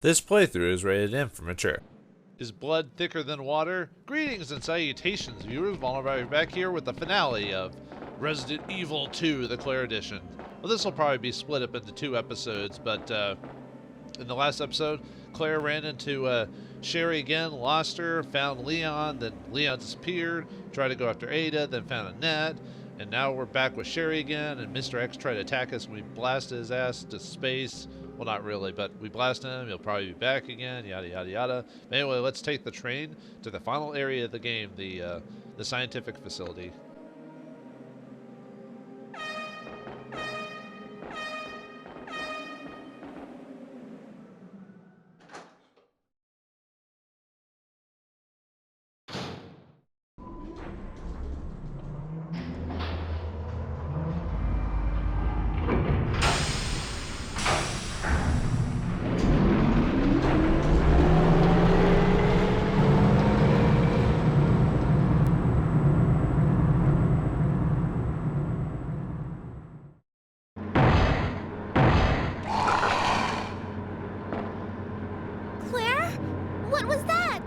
This playthrough is rated M for mature. Is blood thicker than water? Greetings and salutations, viewers. Vauldemare back here with the finale of Resident Evil 2, the Claire Edition. Well, this will probably be split up into 2 episodes, but in the last episode, Claire ran into Sherry again, lost her, found Leon, then Leon disappeared, tried to go after Ada, then found Annette, and now we're back with Sherry again, and Mr. X tried to attack us, and we blasted his ass to space. Well, not really, but we blast him, he'll probably be back again, yada yada yada. But anyway, let's take the train to the final area of the game, the scientific facility. What was that?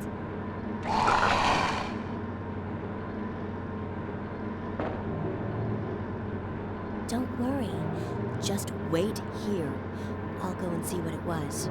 Don't worry. Just wait here. I'll go and see what it was.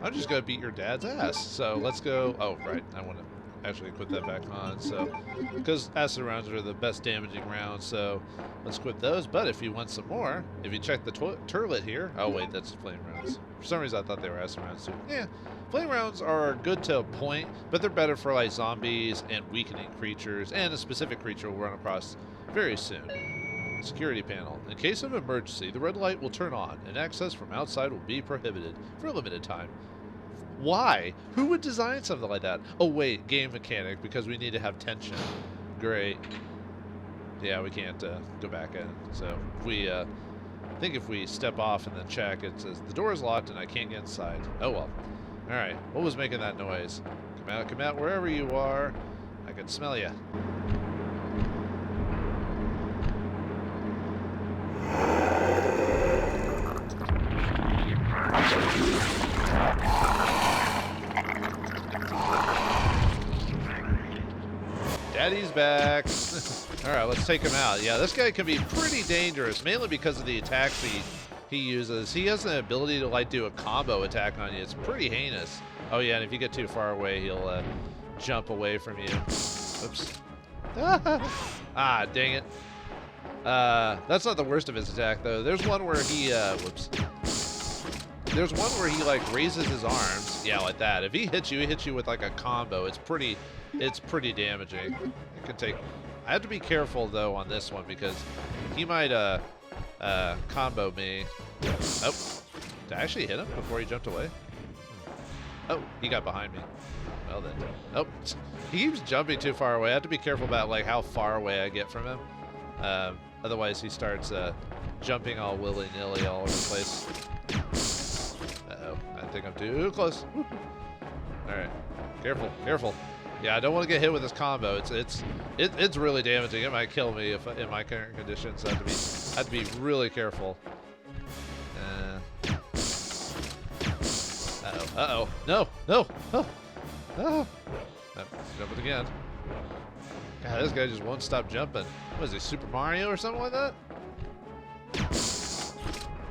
I'm just gonna beat your dad's ass. So let's go. Oh, right. I want to actually put that back on. So, because acid rounds are the best damaging rounds, so let's quit those. But if you want some more, if you check the turlet here. Oh wait, that's flame rounds. For some reason, I thought they were acid rounds too. Yeah, flame rounds are good to a point, but they're better for like zombies and weakening creatures, and a specific creature we'll run across very soon. Security panel. In case of emergency, the red light will turn on, and access from outside will be prohibited for a limited time. Why? Who would design something like that? Oh wait, game mechanic, because we need to have tension. Great. Yeah, we can't go back in. So if we, I think if we step off and then check, it says the door is locked and I can't get inside. Oh well. All right. What was making that noise? Come out, wherever you are. I can smell you. Daddy's back. Alright, let's take him out. Yeah, this guy can be pretty dangerous, mainly because of the attacks he uses. He has an ability to like do a combo attack on you. It's pretty heinous. Oh yeah, and if you get too far away, he'll jump away from you. Oops. Ah, dang it. That's not the worst of his attack though. There's one where he whoops. There's one where he like raises his arms. Yeah, like that. If he hits you with like a combo. It's pretty damaging. It could take. I have to be careful though on this one because he might combo me. Oh, did I actually hit him before he jumped away? Oh, he got behind me. Well then. Oh, he keeps jumping too far away. I have to be careful about like how far away I get from him. Otherwise he starts jumping all willy-nilly all over the place. Uh-oh, I think I'm too close. Alright, careful. Yeah, I don't want to get hit with this combo. It's really damaging. It might kill me if in my current conditions. I have to be really careful. Uh-oh. No. Oh. Jump it again. God, this guy just won't stop jumping. What is he, Super Mario or something like that? I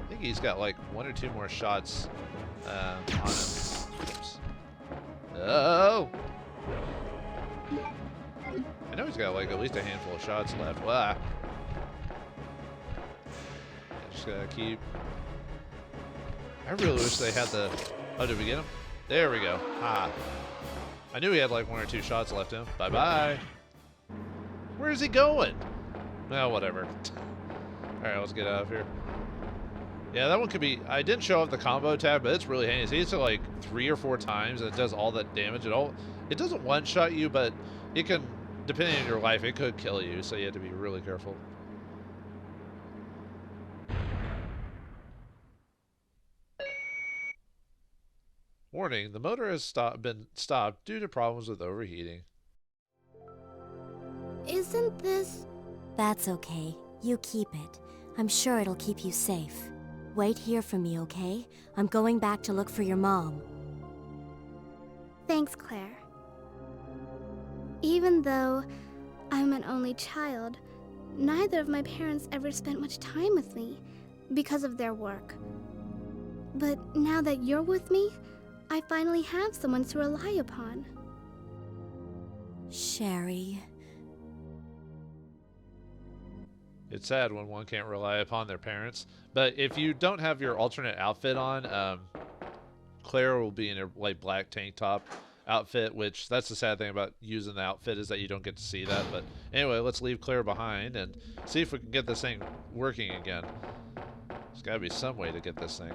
think he's got like 1 or 2 more shots on him. Oops. Oh! I know he's got like at least a handful of shots left. Wow. Just gotta keep. I really wish they had the. Oh, did we get him? There we go. Ha. I knew he had like 1 or 2 shots left in him. Bye bye. Where is he going? Well, whatever. Alright, let's get out of here. Yeah, that one could be. I didn't show off the combo tab, but it's really handy. He hits it like 3 or 4 times and it does all that damage. It doesn't one-shot you, but it can, depending on your life, it could kill you, so you have to be really careful. Warning, the motor has been stopped due to problems with overheating. Isn't this... That's okay. You keep it. I'm sure it'll keep you safe. Wait here for me, okay? I'm going back to look for your mom. Thanks, Claire. Even though I'm an only child, neither of my parents ever spent much time with me because of their work. But now that you're with me, I finally have someone to rely upon. Sherry. It's sad when one can't rely upon their parents. But if you don't have your alternate outfit on, Claire will be in a like black tank top outfit, which that's the sad thing about using the outfit is that you don't get to see that. But anyway, let's leave Claire behind and see if we can get this thing working again. There's got to be some way to get this thing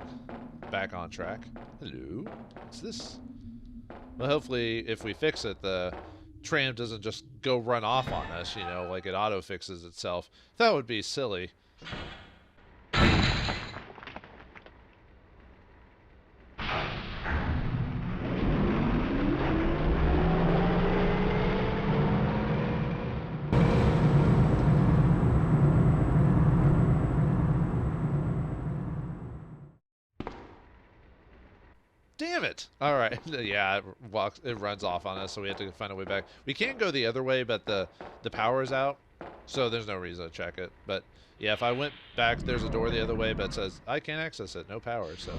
back on track. Hello? What's this? Well, hopefully if we fix it, the tram doesn't just go run off on us, you know, like it auto-fixes itself. That would be silly. Damn it! All right, yeah, it runs off on us, so we have to find a way back. We can go the other way, but the power's out, so there's no reason to check it. But yeah, if I went back, there's a door the other way, but it says I can't access it, no power. So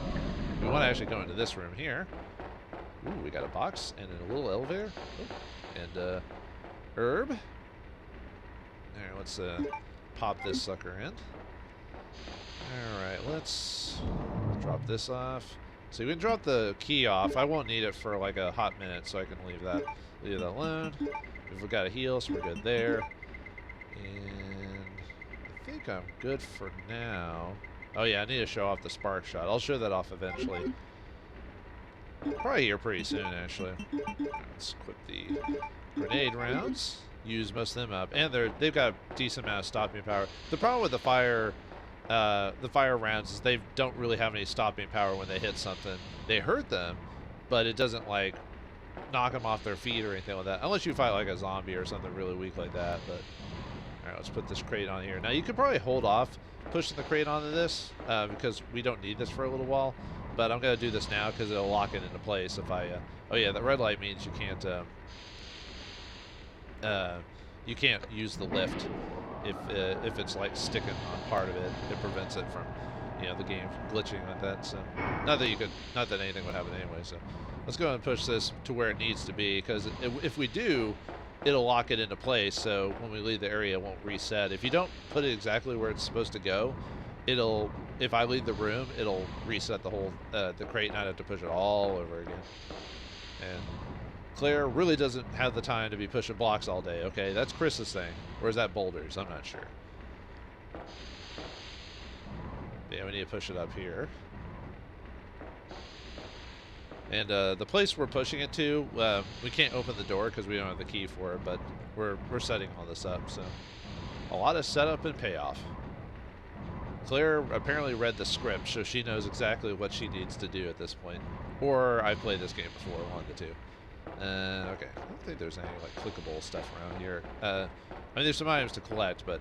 we want to actually go into this room here. Ooh, we got a box and a little elevator, and herb. There, let's pop this sucker in. All right, let's drop this off. So we can drop the key off. I won't need it for like a hot minute, so I can leave that alone. We've got a heal, so we're good there. And I think I'm good for now. Oh yeah, I need to show off the spark shot. I'll show that off eventually. Probably here pretty soon, actually. Let's equip the grenade rounds. Use most of them up, and they've got a decent amount of stopping power. The problem with the fire rounds is they don't really have any stopping power when they hit something. They hurt them, but it doesn't like knock them off their feet or anything like that, unless you fight like a zombie or something really weak like that. But all right, let's put this crate on here. Now you could probably hold off pushing the crate onto this because we don't need this for a little while. But I'm gonna do this now because it'll lock it into place if I. Oh yeah, the red light means you can't use the lift. If it's like sticking on part of it, it prevents it from, you know, the game glitching like that. So not that anything would happen anyway. So let's go and push this to where it needs to be, because if we do, it'll lock it into place. So when we leave the area, it won't reset. If you don't put it exactly where it's supposed to go, if I leave the room, it'll reset the whole the crate, and I'd have to push it all over again. And Claire really doesn't have the time to be pushing blocks all day, okay? That's Chris's thing. Or is that Boulder's? I'm not sure. Yeah, we need to push it up here. And the place we're pushing it to, we can't open the door because we don't have the key for it, but we're setting all this up, so a lot of setup and payoff. Claire apparently read the script, so she knows exactly what she needs to do at this point. Or I've played this game before, one of the two. Okay, I don't think there's any like clickable stuff around here. I mean, there's some items to collect, but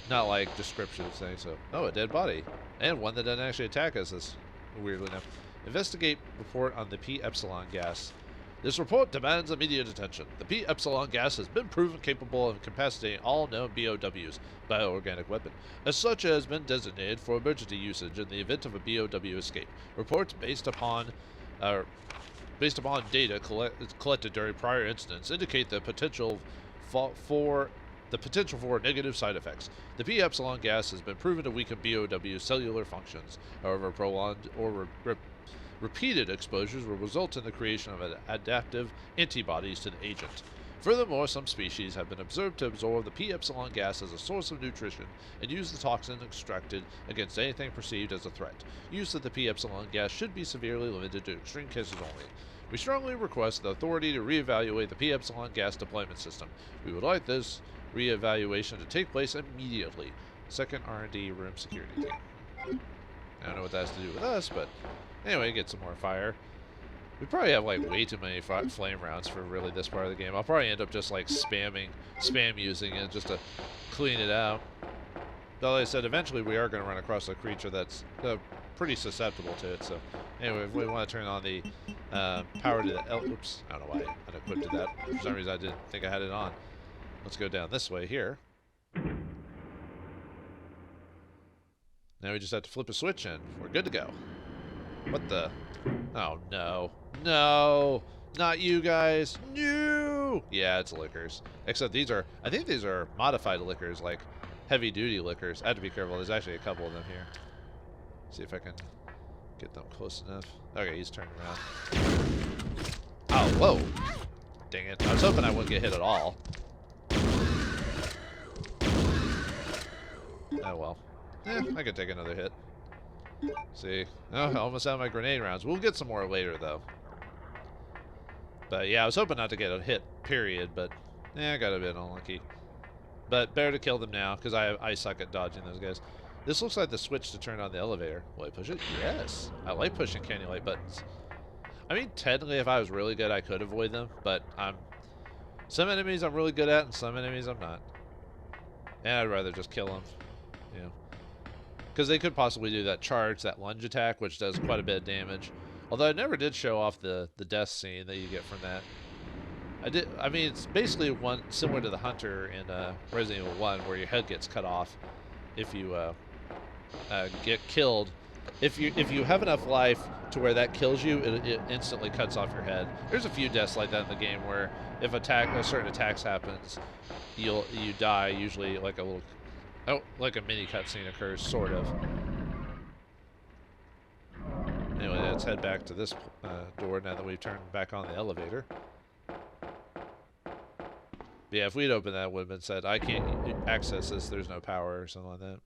not like descriptive things. So, oh, a dead body, and one that doesn't actually attack us. Is weirdly enough. Investigate report on the p-epsilon gas. This report demands immediate attention. The p-epsilon gas has been proven capable of incapacitating all known b.o.w's, bioorganic weapon. As such, has been designated for emergency usage in the event of a b.o.w escape. Reports based upon data collected during prior incidents indicate the potential for negative side effects. The p-epsilon gas has been proven to weaken b.o.w cellular functions. However, prolonged or repeated exposures will result in the creation of adaptive antibodies to the agent. Furthermore, some species have been observed to absorb the p-epsilon gas as a source of nutrition and use the toxin extracted against anything perceived as a threat. Use of the p-epsilon gas should be severely limited to extreme cases only. We strongly request the authority to reevaluate the p-epsilon gas deployment system. We would like this reevaluation to take place immediately. Second R&D room security team. I don't know what that has to do with us, but anyway, get some more fire. We probably have like way too many flame rounds for really this part of the game. I'll probably end up just like spam using it just to clean it out. Though, like I said, eventually we are going to run across a creature that's pretty susceptible to it. So anyway, if we want to turn on the power to the oops, I don't know why I unequipped that. For some reason I didn't think I had it on. Let's go down this way here. Now we just have to flip a switch and we're good to go. What the? Oh no. No! Not you guys! No! Yeah, it's liquors. Except these are, I think these are modified liquors, like heavy duty liquors. I have to be careful, there's actually a couple of them here. See if I can get them close enough. Okay, he's turning around. Oh, whoa! Dang it. I was hoping I wouldn't get hit at all. Oh well. I could take another hit. See? Oh, I almost out of my grenade rounds. We'll get some more later, though. But yeah, I was hoping not to get a hit, period, but I got a bit unlucky. But better to kill them now, because I suck at dodging those guys. This looks like the switch to turn on the elevator. Will I push it? Yes. I like pushing candy light buttons. I mean, technically, if I was really good, I could avoid them, but some enemies I'm really good at, and some enemies I'm not. And I'd rather just kill them, you know. Because they could possibly do that charge, that lunge attack, which does quite a bit of damage. Although I never did show off the death scene that you get from that. I mean, it's basically one similar to the Hunter in Resident Evil 1, where your head gets cut off if you get killed. If you have enough life to where that kills you, it instantly cuts off your head. There's a few deaths like that in the game where if a certain attacks happens, you die. Usually like a little. Oh, like a mini cutscene occurs, sort of. Anyway, let's head back to this door now that we've turned back on the elevator. But yeah, if we'd opened that, it would have been said, I can't access this, there's no power, or something like that.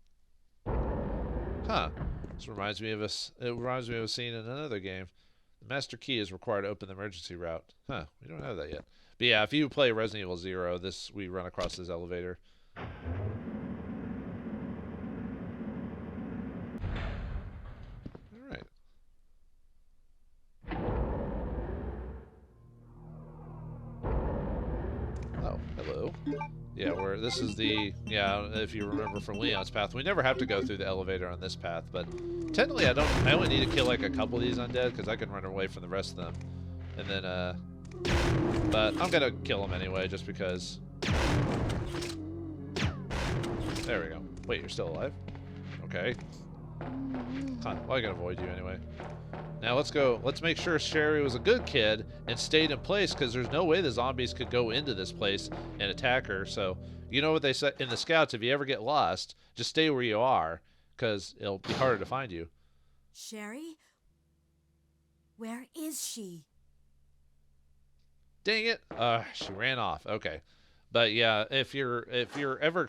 Huh. This reminds me of a scene in another game. The master key is required to open the emergency route. Huh, we don't have that yet. But yeah, if you play Resident Evil 0, we run across this elevator. Yeah, this is if you remember from Leon's path, we never have to go through the elevator on this path, but technically I only need to kill like a couple of these undead, because I can run away from the rest of them. And then, but I'm gonna kill them anyway, just because. There we go. Wait, you're still alive? Okay. Huh, well, I can avoid you anyway. Now let's go. Let's make sure Sherry was a good kid and stayed in place, because there's no way the zombies could go into this place and attack her. So you know what they said in the scouts: if you ever get lost, just stay where you are, because it'll be harder to find you. Sherry? Where is she? Dang it! She ran off. Okay. But yeah, if you're ever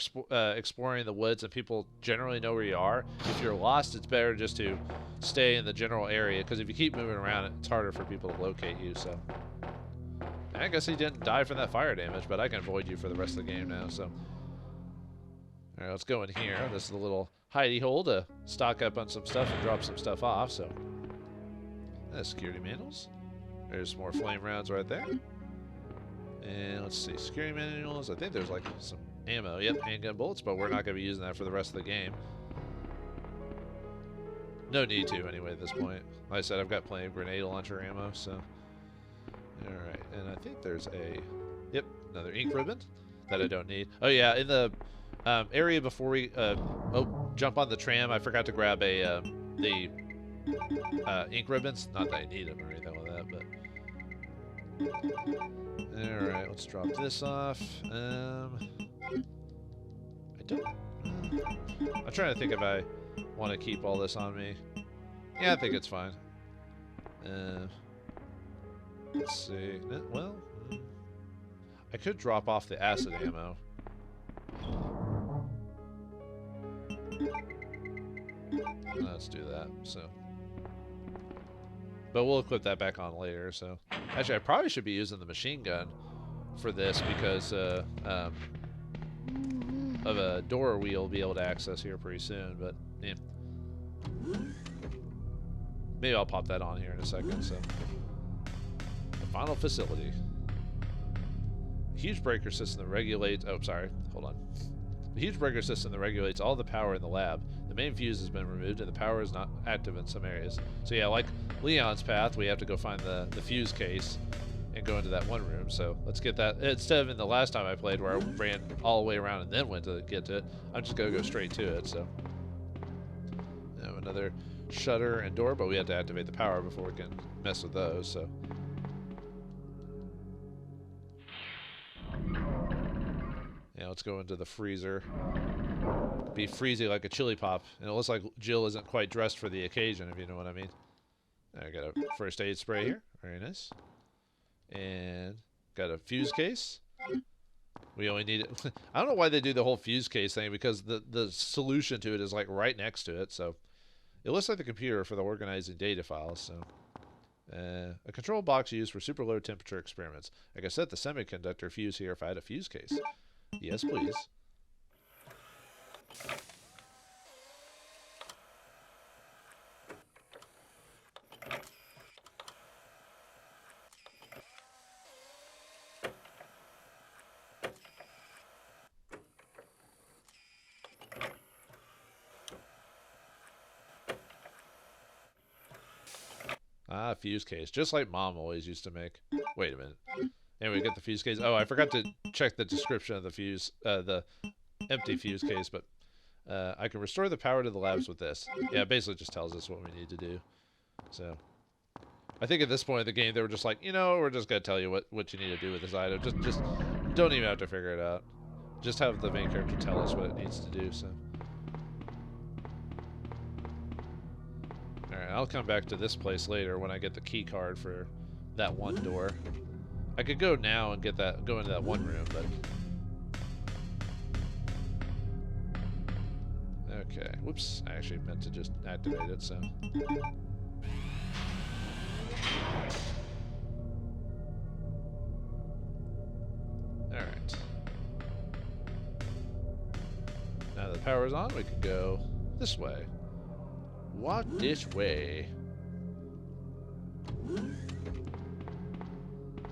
exploring the woods and people generally know where you are, if you're lost, it's better just to stay in the general area, because if you keep moving around, it's harder for people to locate you. So I guess he didn't die from that fire damage, but I can avoid you for the rest of the game now. So all right, let's go in here. This is a little hidey hole to stock up on some stuff and drop some stuff off. So security manuals. There's more flame rounds right there. And let's see, security manuals. I think there's like some ammo. Yep, handgun bullets, but we're not going to be using that for the rest of the game. No need to, anyway, at this point. Like I said, I've got plenty of grenade launcher ammo, so. Alright, and I think there's another ink ribbon that I don't need. Oh yeah, in the area before we jump on the tram, I forgot to grab the ink ribbons. Not that I need them or anything like that, but. Alright, let's drop this off. I'm trying to think if I want to keep all this on me. Yeah, I think it's fine. Let's see. Well, I could drop off the acid ammo. Let's do that, so. But we'll equip that back on later, so. Actually, I probably should be using the machine gun for this, because of a door we'll be able to access here pretty soon, but yeah. Maybe I'll pop that on here in a second, so. The final facility. A huge breaker system that regulates, oh, sorry, hold on. The huge breaker system that regulates all the power in the lab. The main fuse has been removed, and the power is not active in some areas. So yeah, like Leon's path, we have to go find the fuse case and go into that one room. So let's get that. Instead of in the last time I played where I ran all the way around and then went to get to it, I'm just going to go straight to it. So another shutter and door, but we have to activate the power before we can mess with those. So yeah, let's go into the freezer. Be freezy like a chili pop. And it looks like Jill isn't quite dressed for the occasion, if you know what I mean. I got a first aid spray here. Very nice. And got a fuse case. We only need it. I don't know why they do the whole fuse case thing, because the solution to it is like right next to it. So it looks like the computer for the organizing data files. So a control box used for super low temperature experiments. I could set the semiconductor fuse here if I had a fuse case. Yes, please. Ah, fuse case. Just like Mom always used to make. Wait a minute. Anyway, we get the fuse case. Oh, I forgot to check the description of the fuse, the empty fuse case, but I can restore the power to the labs with this. Yeah, it basically just tells us what we need to do. So I think at this point in the game, they were just like, you know, we're just going to tell you what you need to do with this item. Just don't even have to figure it out. Just have the main character tell us what it needs to do, so. Alright, I'll come back to this place later when I get the key card for that one door. I could go now and go into that one room, but... Okay, whoops, I actually meant to just activate it, so... Alright. Now that the power's on, we can go this way. Walk this way.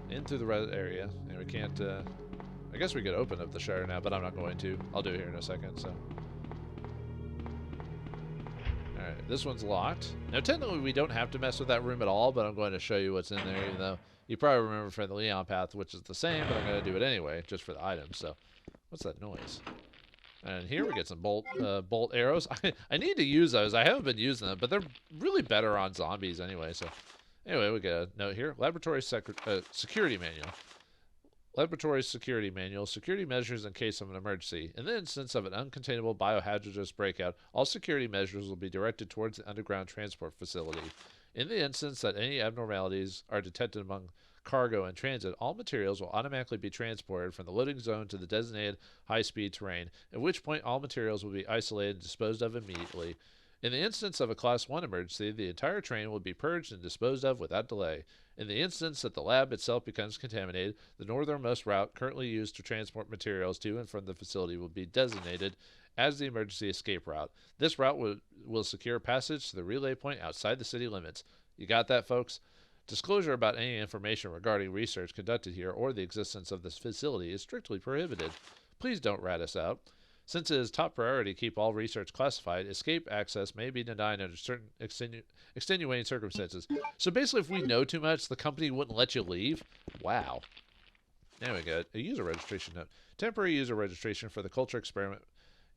In through the red area. And we can't, I guess we could open up the shutter now, but I'm not going to. I'll do it here in a second, so. Alright, this one's locked. Now, technically, we don't have to mess with that room at all, but I'm going to show you what's in there, even though you probably remember from the Leon path, which is the same, but I'm going to do it anyway, just for the items, so. What's that noise? And here we get some bolt arrows. I need to use those. I haven't been using them, but they're really better on zombies anyway. So anyway, we get a note here. Laboratory security manual. Laboratory security manual. Security measures in case of an emergency. In the instance of an uncontainable biohazardous breakout, all security measures will be directed towards the underground transport facility. In the instance that any abnormalities are detected among cargo in transit, all materials will automatically be transported from the loading zone to the designated high-speed terrain, at which point all materials will be isolated and disposed of immediately. In the instance of a Class 1 emergency, the entire train will be purged and disposed of without delay. In the instance that the lab itself becomes contaminated, the northernmost route currently used to transport materials to and from the facility will be designated as the emergency escape route. This route will secure passage to the relay point outside the city limits. You got that, folks? Disclosure about any information regarding research conducted here or the existence of this facility is strictly prohibited. Please don't rat us out. Since it is top priority to keep all research classified, escape access may be denied under certain extenuating circumstances. So basically, if we know too much, the company wouldn't let you leave? Wow. Now we got a user registration note. Temporary user registration for the culture experiment.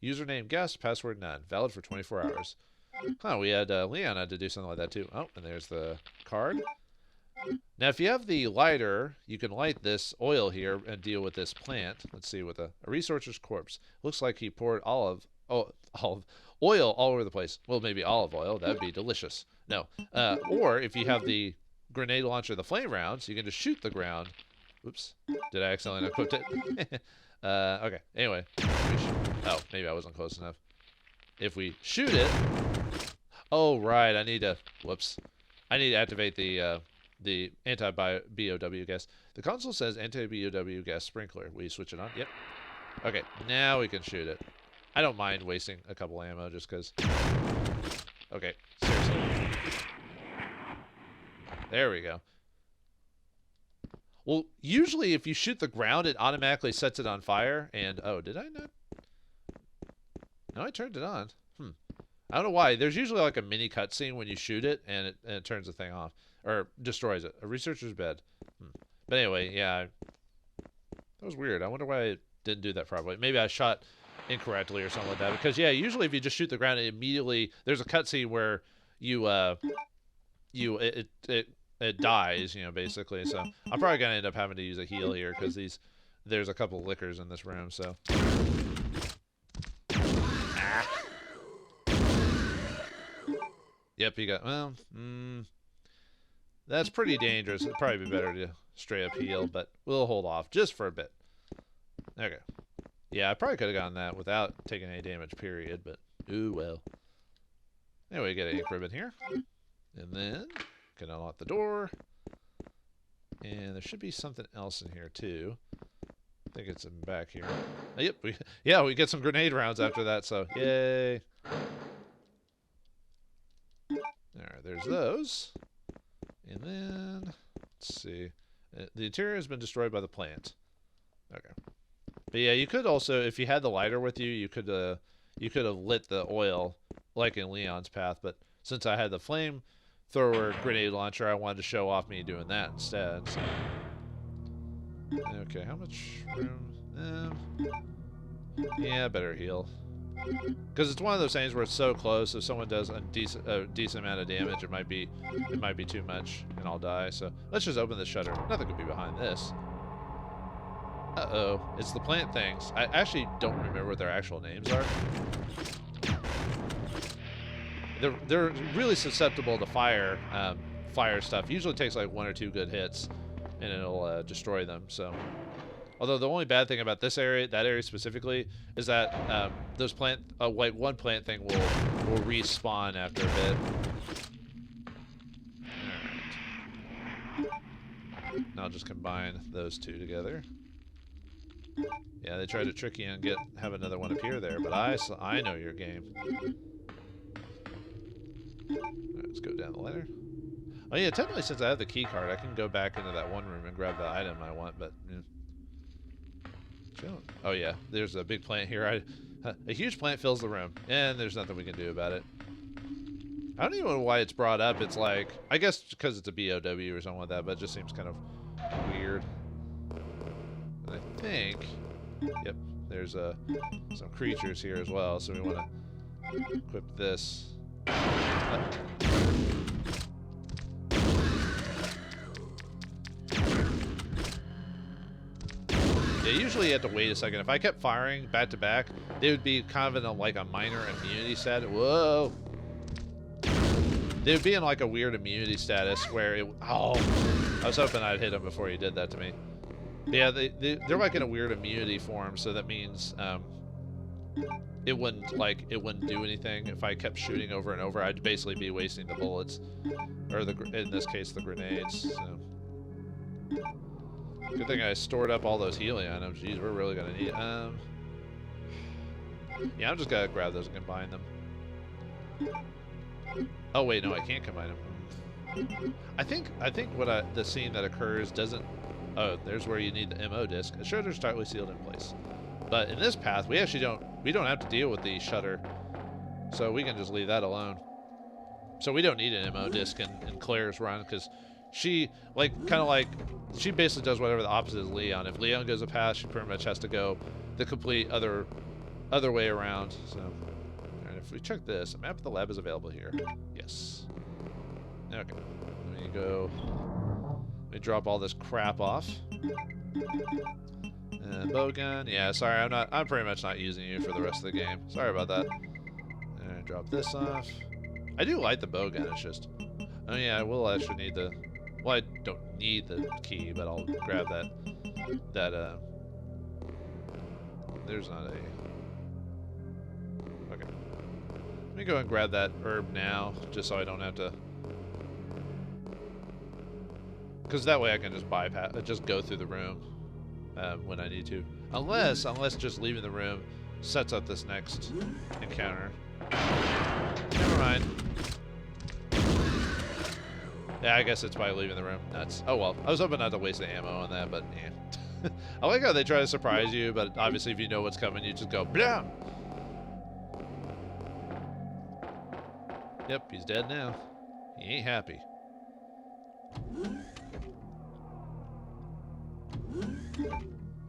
Username guest, password none. Valid for 24 hours. Huh, we had Leon had to do something like that too. Oh, and there's the card. Now, if you have the lighter, you can light this oil here and deal with this plant. Let's see, with a researcher's corpse. Looks like he poured olive oil all over the place. Well, maybe olive oil. That'd be delicious. No. Or if you have the grenade launcher, the flame rounds, you can just shoot the ground. Oops. Did I accidentally equip it? Okay. Anyway. Oh, maybe I wasn't close enough. If we shoot it... Oh, right. I need to... Whoops. I need to activate the anti-b.o.w gas. The console says anti-b.o.w gas sprinkler. Will you switch it on? Yep. Okay, now we can shoot it. I don't mind wasting a couple ammo just because. Okay, seriously. There we go. Well, usually if you shoot the ground, it automatically sets it on fire. And, oh, did I not? No, I turned it on. I don't know why. There's usually like a mini cutscene when you shoot it, and it turns the thing off. Or destroys it. A researcher's bed. But anyway, yeah. That was weird. I wonder why it didn't do that properly. Maybe I shot incorrectly or something like that. Because, yeah, usually if you just shoot the ground, it immediately... There's a cutscene where it dies, you know, basically. So I'm probably going to end up having to use a heal here because there's a couple lickers in this room, so... Yep, you got... Well, that's pretty dangerous. It'd probably be better to straight up heal, but we'll hold off just for a bit. Okay. Yeah, I probably could have gotten that without taking any damage, period, but ooh, well. Anyway, get an ink ribbon here. And then, can unlock the door. And there should be something else in here, too. I think it's in back here. Oh, yep, we get some grenade rounds after that, so yay. Alright, there's those. And then, let's see. The interior has been destroyed by the plant. Okay. But yeah, you could also, if you had the lighter with you, you could have lit the oil, like in Leon's path. But since I had the flamethrower grenade launcher, I wanted to show off me doing that instead. So. Okay, how much room? Yeah, better heal. Because it's one of those things where it's so close. If someone does a decent amount of damage, it might be too much, and I'll die. So let's just open the shutter. Nothing could be behind this. Uh-oh, it's the plant things. I actually don't remember what their actual names are. They're really susceptible to fire stuff. Usually takes like 1 or 2 good hits, and it'll destroy them. So. Although the only bad thing about this area, that area specifically, is that those one plant thing will respawn after a bit. Alright. Now I'll just combine those two together. Yeah, they tried to trick you and have another one appear there, but I know your game. Alright, let's go down the ladder. Oh yeah, technically since I have the key card, I can go back into that one room and grab the item I want, but... Yeah. Oh yeah, there's a big plant here. A huge plant fills the room, and there's nothing we can do about it. I don't even know why it's brought up. It's like, I guess because it's a b.o.w or something like that, but it just seems kind of weird. And I think, yep, there's some creatures here as well, so we want to equip this. Yeah, usually you have to wait a second. If I kept firing back to back, they would be kind of in like a minor immunity status. Whoa! They would be in like a weird immunity status where it... Oh! I was hoping I'd hit them before you did that to me. But yeah, they're like in a weird immunity form, so that means it wouldn't do anything if I kept shooting over and over. I'd basically be wasting the bullets, or in this case the grenades. So. Good thing I stored up all those healing items. Jeez, we're really gonna need. Yeah, I'm just gonna grab those and combine them. Oh wait, no, I can't combine them. I think the scene that occurs doesn't. Oh, there's where you need the MO disc. The shutter's tightly sealed in place. But in this path, we actually don't have to deal with the shutter, so we can just leave that alone. So we don't need an MO disc in Claire's run because she she basically does whatever the opposite is Leon. If Leon goes a path, she pretty much has to go the complete other way around. So, and if we check this, a map of the lab is available here. Yes. Okay. Let me go. Let me drop all this crap off. And bowgun. Yeah, sorry, I'm pretty much not using you for the rest of the game. Sorry about that. And drop this off. I do like the bowgun. It's just. Oh yeah, I will actually need the. Well, I don't need the key, but I'll grab that. There's not a. Okay. Let me go and grab that herb now, just so I don't have to. Because that way I can just bypass, just go through the room when I need to. Unless just leaving the room sets up this next encounter. Never mind. Yeah, I guess it's by leaving the room. Nuts. Oh well. I was hoping not to waste the ammo on that, but yeah. I like how they try to surprise you, but obviously if you know what's coming, you just go blam. Yep, he's dead now. He ain't happy.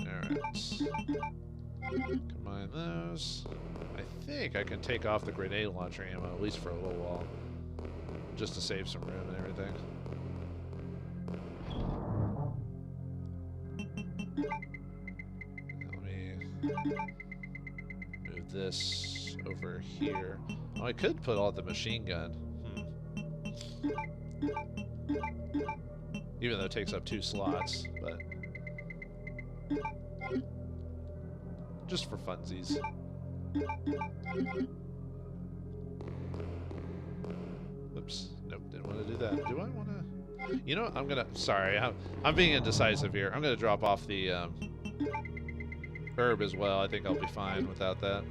Alright. Combine those. I think I can take off the grenade launcher ammo, at least for a little while. Just to save some room and everything. Let me move this over here. Oh, I could put all the machine gun. Even though it takes up 2 slots, but just for funsies. Oops. Nope, didn't want to do that. Do I want to? You know what? I'm gonna. Sorry, I'm being indecisive here. I'm gonna drop off the herb as well. I think I'll be fine without that.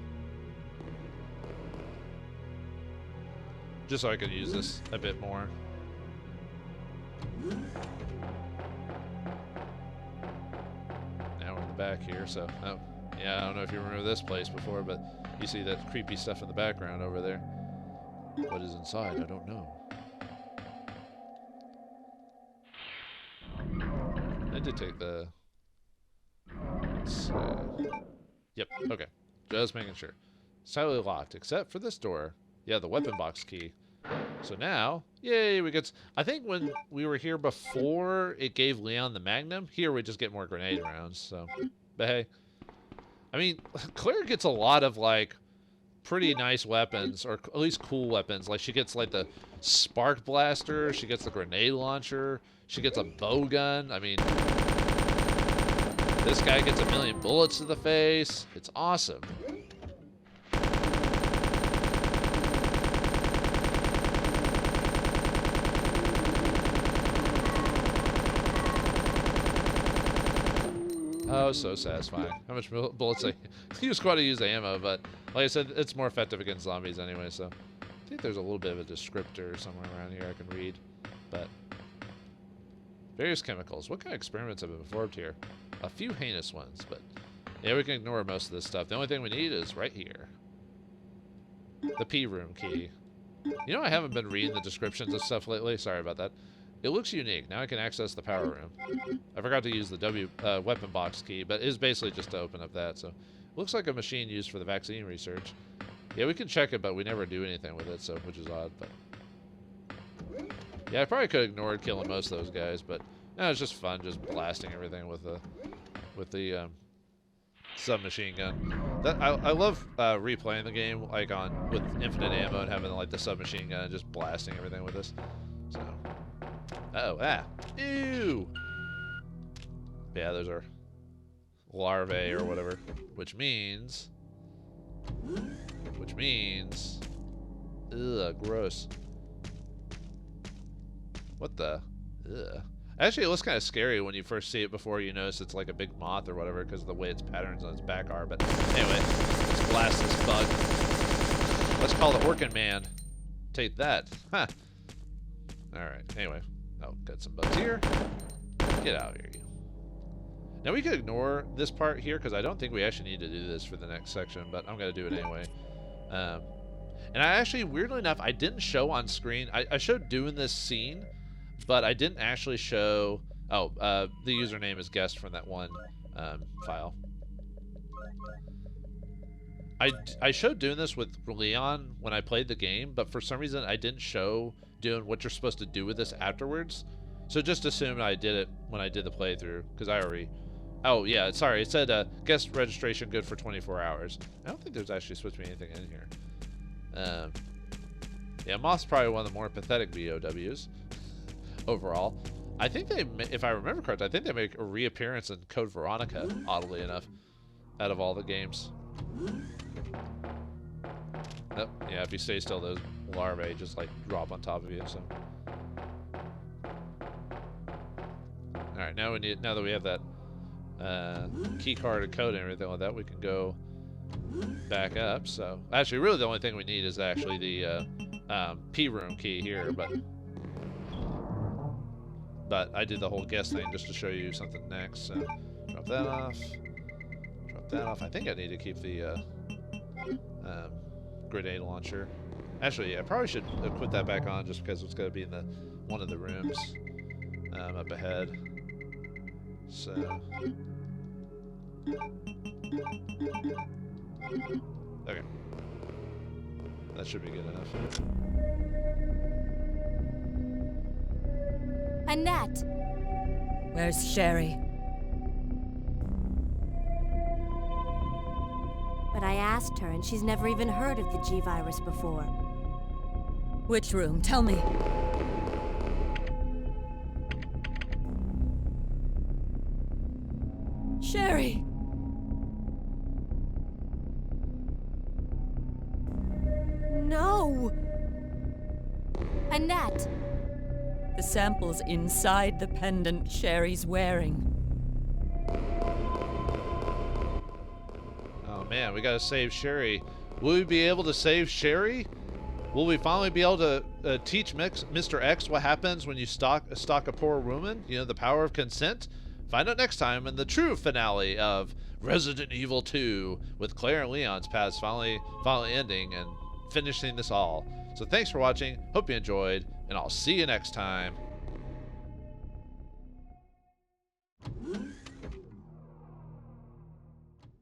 Just so I can use this a bit more. Now we're in the back here, so... Oh, yeah, I don't know if you remember this place before, but you see that creepy stuff in the background over there. What is inside? I don't know. I did take the... Let's, yep, okay. Just making sure. Silently locked, except for this door. Yeah, the weapon box key. So now, yay, we get... I think when we were here before, it gave Leon the Magnum. Here, we just get more grenade rounds, so... But hey. I mean, Claire gets a lot of, like, pretty nice weapons, or at least cool weapons. Like, she gets, like, the spark blaster. She gets the grenade launcher. She gets a bow gun. I mean... This guy gets 1,000,000 bullets to the face. It's awesome. Oh, so satisfying. How much bullets I use quite to use ammo, but like I said, it's more effective against zombies anyway, so I think there's a little bit of a descriptor somewhere around here I can read. But various chemicals. What kind of experiments have been performed here? A few heinous ones, but yeah, we can ignore most of this stuff. The only thing we need is right here. The P room key. You know, I haven't been reading the descriptions of stuff lately. Sorry about that. It looks unique. Now I can access the power room. I forgot to use the weapon box key, but it's basically just to open up that. So, looks like a machine used for the vaccine research. Yeah, we can check it, but we never do anything with it, so which is odd. But yeah, I probably could have ignored killing most of those guys, but no, it's just fun, just blasting everything with the submachine gun. That I love replaying the game like with infinite ammo and having like the submachine gun and just blasting everything with this. So. Ew! Yeah, those are larvae or whatever, which means, ugh, gross. What the? Ugh. Actually, it looks kind of scary when you first see it before you notice it's like a big moth or whatever because of the way its patterns on its back are. But anyway, let's blast this bug. Let's call it Orkin Man. Take that. Huh. Alright, anyway. Oh, got some bugs here. Get out of here, you. Now we could ignore this part here because I don't think we actually need to do this for the next section, but I'm going to do it anyway. And I actually, weirdly enough, I didn't show on screen. I showed doing this scene, but I didn't actually show... Oh, the username is guessed from that one file. I showed doing this with Leon when I played the game, but for some reason I didn't show doing what you're supposed to do with this afterwards. So just assume I did it when I did the playthrough, because I already... Oh, yeah, sorry, it said guest registration good for 24 hours. I don't think there's actually supposed to be anything in here. Yeah, Moth's probably one of the more pathetic b.o.ws overall. I think they, if I remember correctly, I think they make a reappearance in Code Veronica, oddly enough, out of all the games. Oh, yeah, if you stay still, those larvae just like drop on top of you. So, all right, now that we have that key card and code and everything like that, we can go back up. So, actually, really, the only thing we need is actually the P room key here, but I did the whole guess thing just to show you something next. So, drop that off. Drop that off. I think I need to keep the grenade launcher. Actually, I probably should put that back on just because it's going to be in the one of the rooms up ahead. So. Okay. That should be good enough. Annette! Where's Sherry? But I asked her, and she's never even heard of the G virus before. Which room? Tell me. Sherry! No! Annette! The sample's inside the pendant Sherry's wearing. Oh man, we gotta save Sherry. Will we be able to save Sherry? Will we finally be able to teach Mr. X what happens when you stalk a poor woman? You know, the power of consent? Find out next time in the true finale of Resident Evil 2 with Claire and Leon's past finally ending and finishing this all. So thanks for watching, hope you enjoyed, and I'll see you next time.